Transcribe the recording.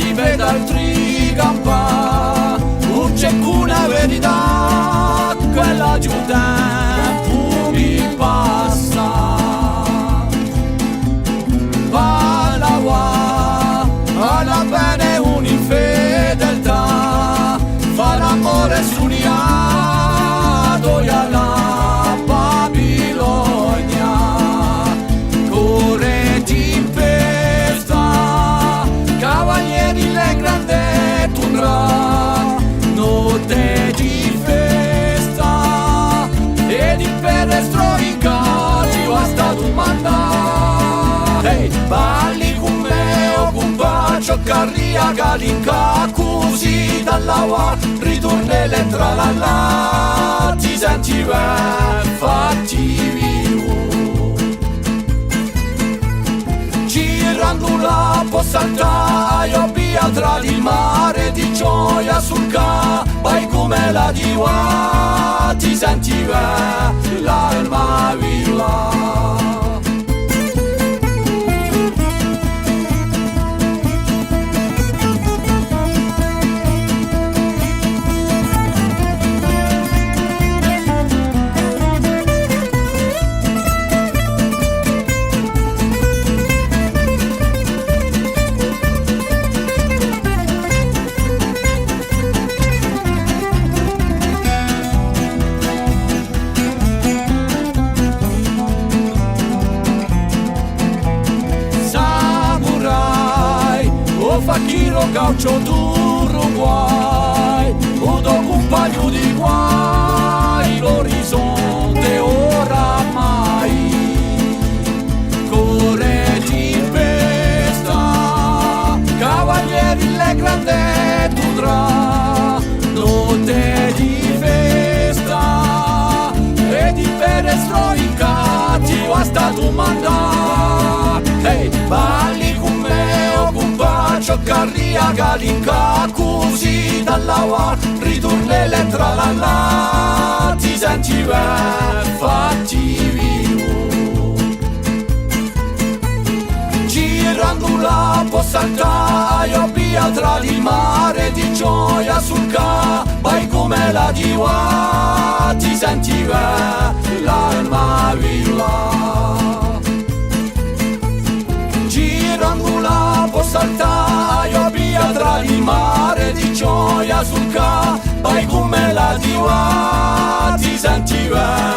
ti vedo altri campa, non c'è una verità, quella giù tempo mi passa. Alla bene un'infedeltà, fa l'amore suniato e alla Babilonia, corre tempesta, cavalieri le grande tundra, notte di festa, ed il perestro in casi va stato mandato. Ehi, balli con me o con bacio, carria galinca, così dall'aua, ritorne l'entra la là, ti senti bene, fatti vivo. Girando la possantà, io via tra il mare di gioia sul ca, vai come la diva, ti senti bene, l'alma viva. Fakiro gaucho d'Uruguay, o dopo un paio di guai, l'orizzonte oramai corre tempesta, cavalieri le grande tundra, notte di festa, e di perestro in cattivo è stato mandato. Ehi, balli con me o con bacio, carria galinca, così dall'aua, ritorne l'entra la là, ti senti bene, fatti vivo. Girando la possantà, io via tra il mare di gioia sul ca, vai come la diva, ti senti bene, l'alma viva. Girando la possantà, io via tra il mare di gioia sul ca, vai come la diva, ti senti bene.